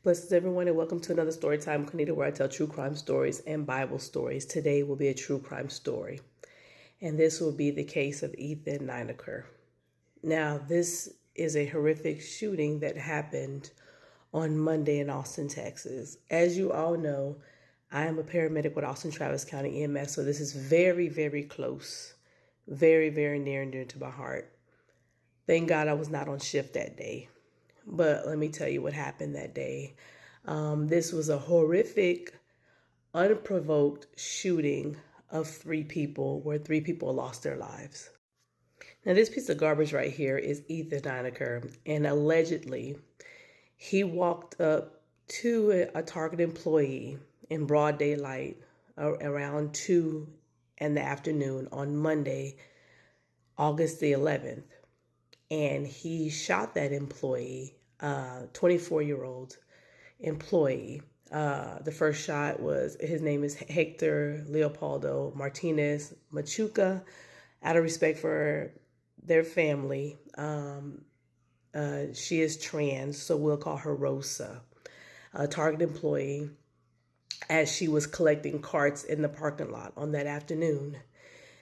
Blessings everyone and welcome to another story time, Kanita, where I tell true crime stories and Bible stories. Today will be a true crime story, and this will be the case of Ethan Nieneker. Now, this is a horrific shooting that happened on Monday in Austin, Texas. As you all know, I am a paramedic with Austin Travis County EMS, so this is very, very close, very, very near and dear to my heart. Thank God I was not on shift that day. But let me tell you what happened that day. This was a horrific, unprovoked shooting of three people where three people lost their lives. Now, this piece of garbage right here is Ethan Nieneker, and allegedly he walked up to a Target employee in broad daylight around 2 in the afternoon on Monday, August the 11th. And he shot that employee, 24-year-old employee. The first shot was, his name is Hector Leopoldo Martinez Machuca. Out of respect for their family, she is trans, so we'll call her Rosa, a Target employee, as she was collecting carts in the parking lot on that afternoon.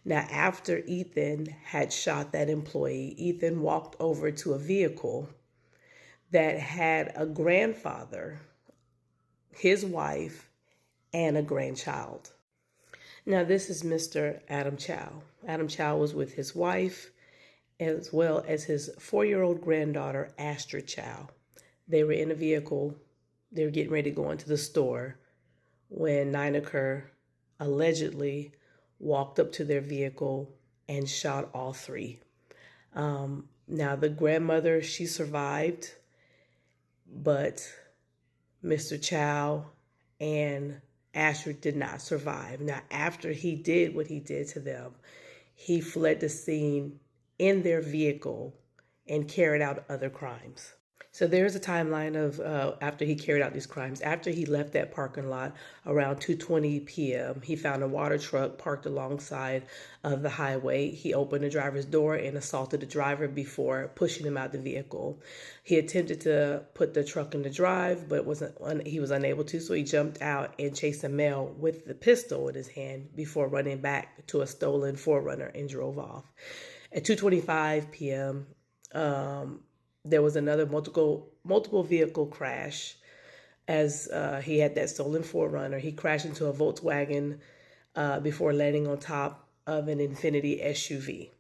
Now, after Ethan had shot that employee, Ethan walked over to a vehicle that had a grandfather, his wife, and a grandchild. Now, this is Mr. Adam Chow. Adam Chow was with his wife as well as his 4-year-old granddaughter, Astrid Chow. They were in a vehicle. They were getting ready to go into the store when Nieneker allegedly walked up to their vehicle and shot all three. Now, the grandmother, she survived, but Mr. Chow and Astrid did not survive. Now, after he did what he did to them, he fled the scene in their vehicle and carried out other crimes. So there's a timeline of after he carried out these crimes. After he left that parking lot around 2:20 p.m., he found a water truck parked alongside of the highway. He opened the driver's door and assaulted the driver before pushing him out the vehicle. He attempted to put the truck in the drive, but he was unable to, so he jumped out and chased a male with the pistol in his hand before running back to a stolen 4Runner and drove off. At 2:25 p.m., there was another multiple vehicle crash as he had that stolen 4Runner. He crashed into a Volkswagen before landing on top of an Infiniti SUV.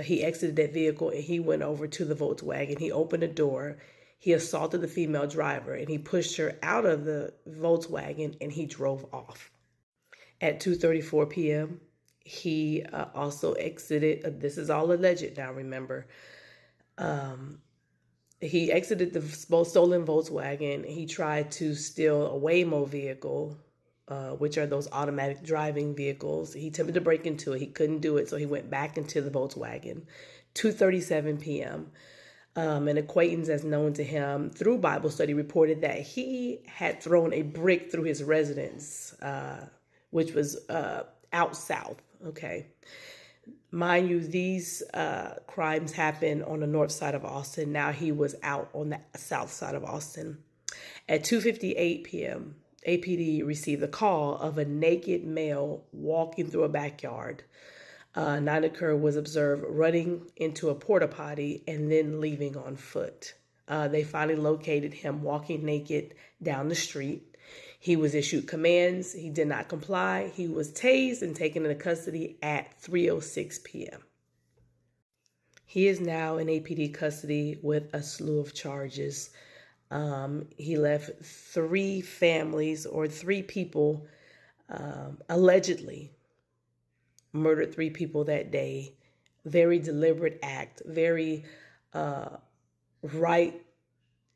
He exited that vehicle and he went over to the Volkswagen. He opened the door. He assaulted the female driver and he pushed her out of the Volkswagen and he drove off. At 2:34 p.m., he also exited. This is all alleged now, remember. He exited the stolen Volkswagen. He tried to steal a Waymo vehicle, which are those automatic driving vehicles. He attempted to break into it. He couldn't do it, so he went back into the Volkswagen. 2:37 p.m., an acquaintance as known to him through Bible study reported that he had thrown a brick through his residence, which was out south, okay? Mind you, these crimes happened on the north side of Austin. Now he was out on the south side of Austin. At 2:58 p.m., APD received a call of a naked male walking through a backyard. Nieneker was observed running into a porta potty and then leaving on foot. They finally located him walking naked down the street. He was issued commands. He did not comply. He was tased and taken into custody at 3:06 p.m. He is now in APD custody with a slew of charges. He left three families or three people, allegedly murdered three people that day. Very deliberate act, very right,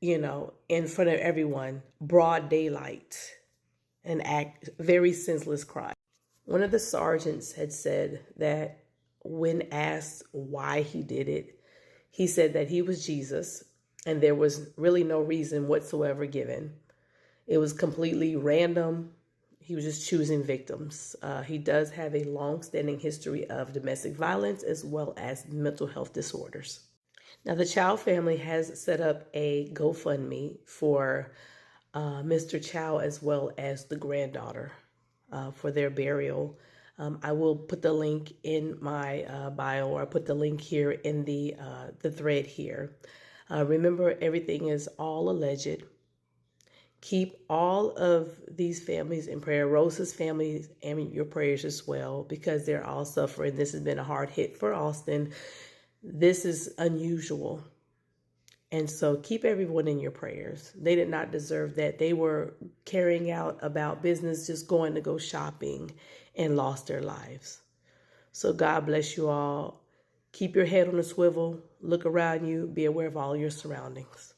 in front of everyone, broad daylight, an act, very senseless crime. One of the sergeants had said that when asked why he did it, he said that he was Jesus and there was really no reason whatsoever given. It was completely random. He was just choosing victims. He does have a long-standing history of domestic violence as well as mental health disorders. Now, the Chow family has set up a GoFundMe for Mr. Chow as well as the granddaughter for their burial. I will put the link in my bio, or put the link here in the thread here. Remember, everything is all alleged. Keep all of these families in prayer, Rosa's family, and your prayers as well, because they're all suffering. This has been a hard hit for Austin. This is unusual. And so keep everyone in your prayers. They did not deserve that. They were carrying out about business, just going to go shopping, and lost their lives. So God bless you all. Keep your head on a swivel. Look around you. Be aware of all your surroundings.